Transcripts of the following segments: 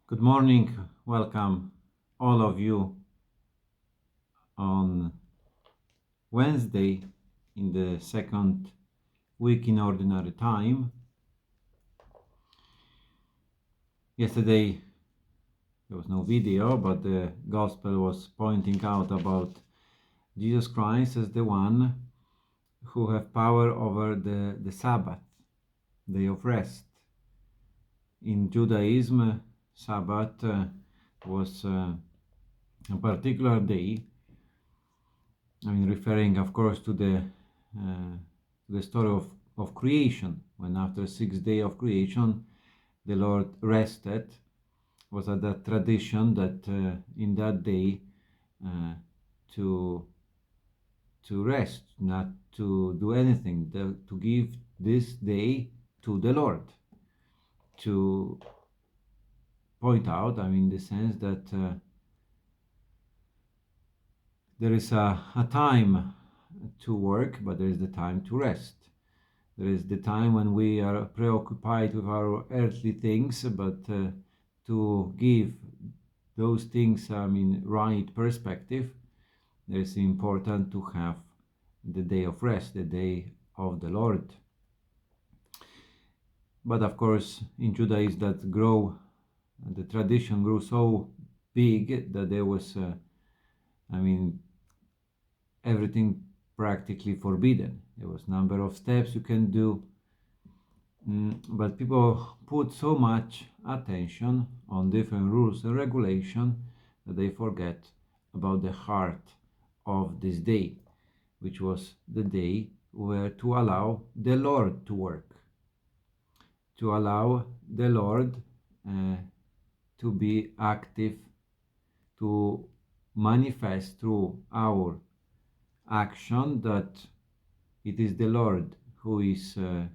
Good morning. Welcome all of you on Wednesday in the second week in ordinary time. Yesterday there was no video, but the gospel was pointing out about Jesus Christ as the one who have power over the Sabbath, day of rest. In Judaism, Sabbath was a particular day. Referring, of course, to the story of creation, when after 6 days of creation, the Lord rested. Was a that tradition that in that day uh, to rest, not to do anything, to give this day to the Lord, to point out, the sense that there is a time to work, but there is the time to rest. There is the time when we are preoccupied with our earthly things, but to give those things, right perspective, it is important to have the day of rest, the day of the Lord. But of course, in Judaism, the tradition grew so big that there was, everything practically forbidden. There was number of steps you can do, but people put so much attention on different rules and regulation that they forget about the heart of this day, which was the day where to allow the Lord to work, to allow the Lord to be active, to manifest through our action that it is the Lord who is the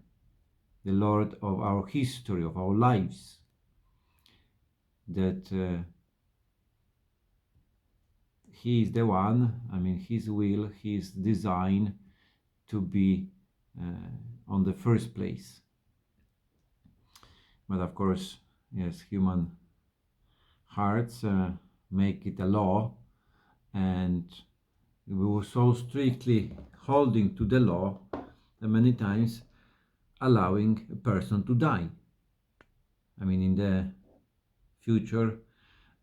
Lord of our history, of our lives, that He is the one, His will, His design to be on the first place. But of course, yes, human hearts make it a law, and we were so strictly holding to the law that many times allowing a person to die. In the future,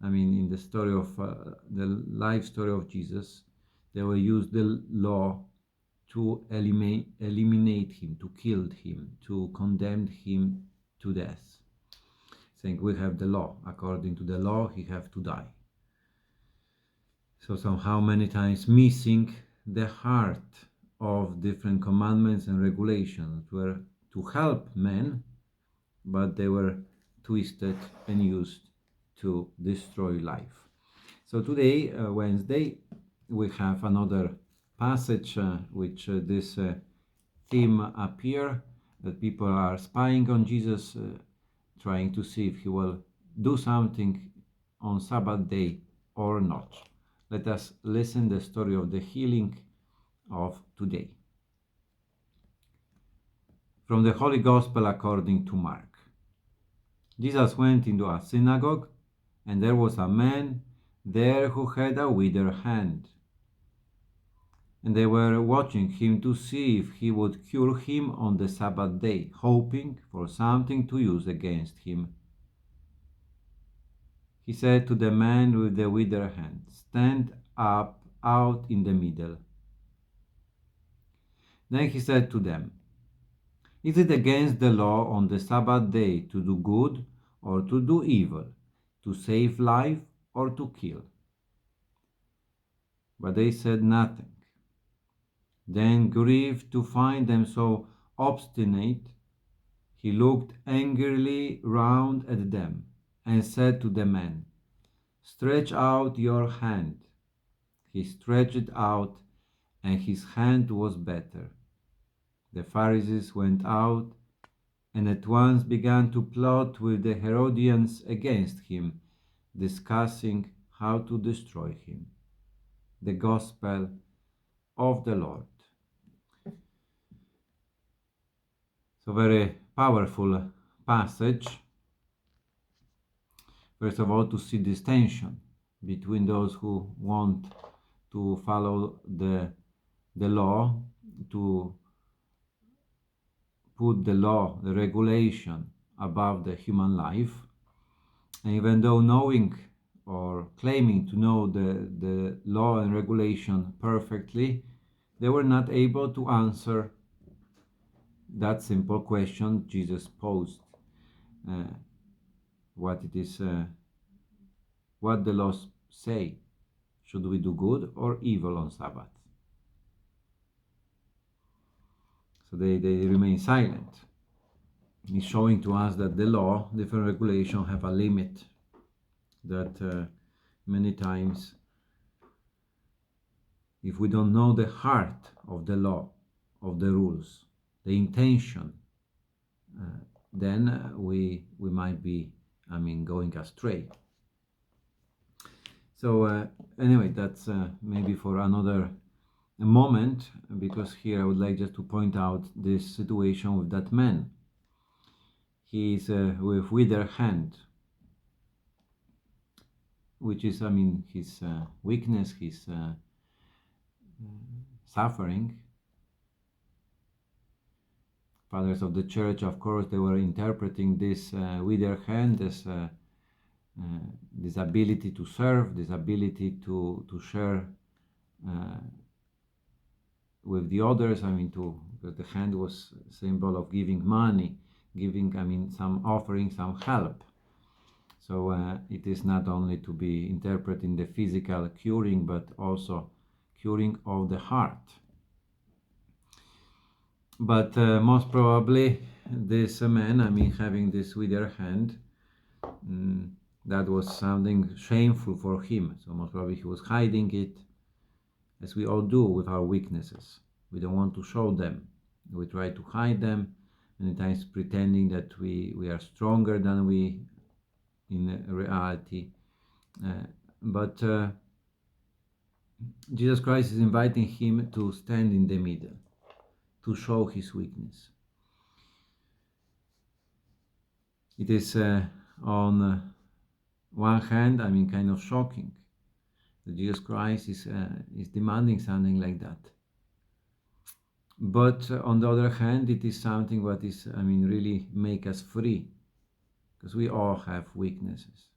in the story of the life story of Jesus, they will use the law to eliminate him, to kill him, to condemn him to death, saying we have the law. According to the law, he have to die. So somehow many times missing the heart of different commandments and regulations were to help men, but they were twisted and used to destroy life. So today, Wednesday, we have another passage which this theme appear, that people are spying on Jesus, trying to see if he will do something on Sabbath day or not. Let us listen the story of the healing of today. From the Holy Gospel according to Mark. Jesus went into a synagogue, and there was a man there who had a withered hand. And they were watching him to see if he would cure him on the Sabbath day, hoping for something to use against him. He said to the man with the withered hand, "Stand up out in the middle." Then he said to them, "Is it against the law on the Sabbath day to do good or to do evil, to save life or to kill?" But they said nothing. Then, grieved to find them so obstinate, he looked angrily round at them and said to the man, "Stretch out your hand." He stretched it out, and his hand was better. The Pharisees went out and at once began to plot with the Herodians against him, discussing how to destroy him. The Gospel of the Lord. So very powerful passage. first of all, to see this tension between those who want to follow the law, to put the law, the regulation above the human life. And even though knowing or claiming to know the law and regulation perfectly, they were not able to answer that simple question Jesus posed. What it is, what the laws say. Should we do good or evil on Sabbath? So they remain silent. It's showing to us that the law, different regulations have a limit, that many times if we don't know the heart of the law, of the rules, the intention, then we might be, going astray. So anyway, that's maybe for another moment, because here I would like just to point out this situation with that man. He is with withered hand, which is, his weakness, his suffering. Fathers of the church, of course, they were interpreting this withered hand as this ability to serve, this ability to share with the others. Because the hand was a symbol of giving money, giving, some offering, some help. So it is not only to be interpreted in the physical curing, but also curing of the heart. But most probably this man, having this withered hand, that was something shameful for him. So most probably he was hiding it, as we all do with our weaknesses. We don't want to show them. We try to hide them, many times pretending that we are stronger than we in reality. But Jesus Christ is inviting him to stand in the middle, to show his weakness. It is on one hand, kind of shocking that Jesus Christ is demanding something like that. But on the other hand, it is something what is, really make us free, because we all have weaknesses.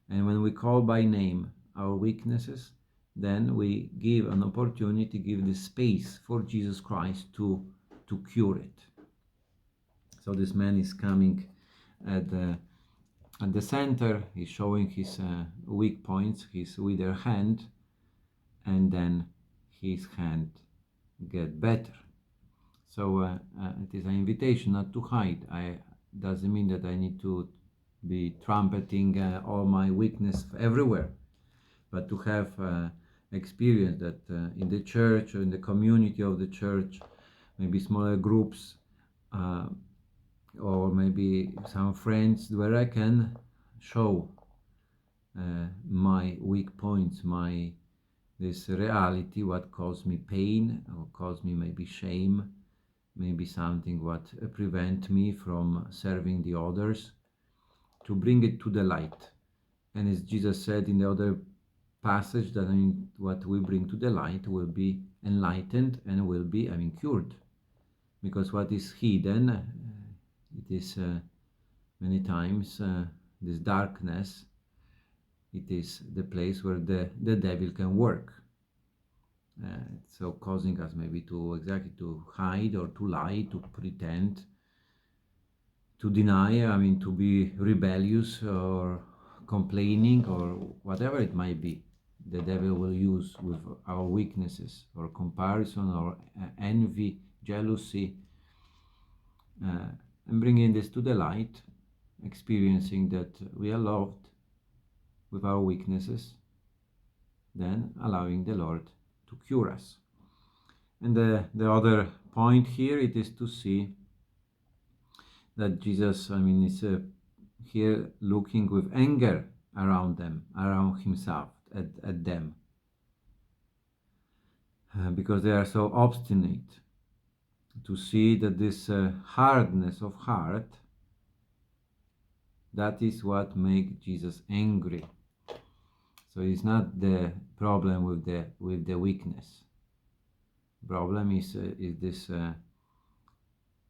And when we call by name our weaknesses, then we give an opportunity, give the space for Jesus Christ to cure it. So this man is coming at the center. He's showing his weak points, his withered hand, and then his hand get better. So it is an invitation not to hide. Doesn't mean that I need to be trumpeting all my weakness everywhere, but to have experience that in the church or in the community of the church, maybe smaller groups, or maybe some friends, where I can show my weak points, this reality, what caused me pain or caused me maybe shame, maybe something what prevent me from serving the others, to bring it to the light. And as Jesus said in the other passage, that what we bring to the light will be enlightened and will be cured, because what is hidden, it is many times this darkness. It is the place where the devil can work. So causing us maybe to hide or to lie, to pretend, to deny, to be rebellious or complaining or whatever it might be. The devil will use with our weaknesses or comparison or envy, jealousy, and bringing this to the light, experiencing that we are loved with our weaknesses, then allowing the Lord to cure us. And the other point here, it is to see that Jesus, is here looking with anger around them, around himself, at them, because they are so obstinate, to see that this hardness of heart, That is what makes Jesus angry. So it's not the problem with the weakness. Problem is this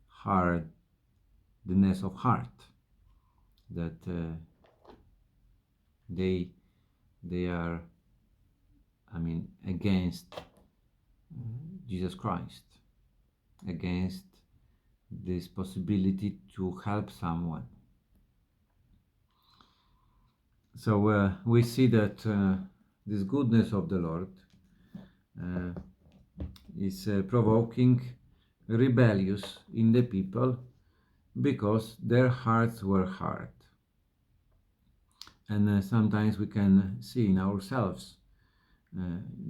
hardness of heart, that they are, I mean, against Jesus Christ, against this possibility to help someone. So we see that this goodness of the Lord uh, is provoking rebellious in the people because their hearts were hard. And sometimes we can see in ourselves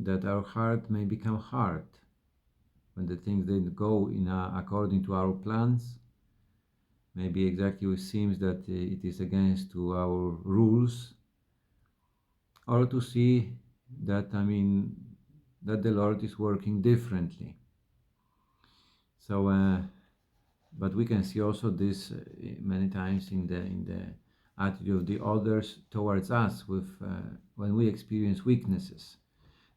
that our heart may become hard when the things didn't go according to our plans. Maybe exactly it seems that it is against to our rules, or to see that, I mean, that the Lord is working differently. So, but we can see also this many times in the attitude of the others towards us, with when we experience weaknesses,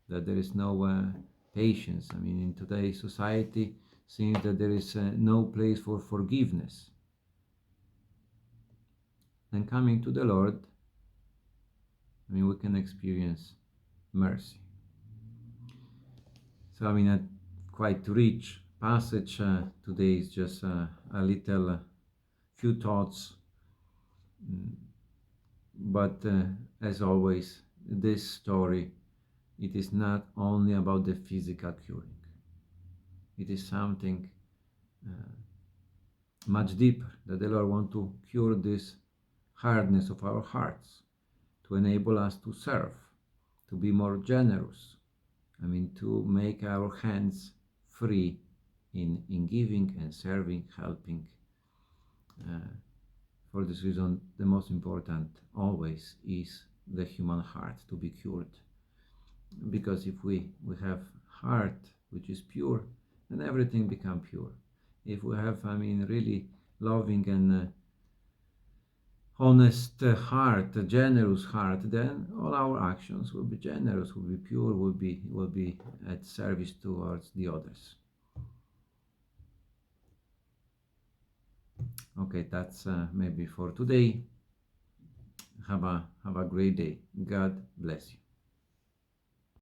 that there is no patience. I mean, in today's society, seems that there is no place for forgiveness. And coming to the Lord, I mean, we can experience mercy. So, I mean, a quite rich passage today is just a little few thoughts. But as always, this story, it is not only about the physical curing. It is something much deeper, that the Lord wants to cure this hardness of our hearts, to enable us to serve, to be more generous. I mean, to make our hands free in giving and serving, helping. For this reason, the most important always is the human heart to be cured. Because if we have heart which is pure, then everything become pure. If we have, I mean, really loving and honest heart, a generous heart, then all our actions will be generous, will be pure, will be at service towards the others. Okay, that's maybe for today. Have a great day. God bless you.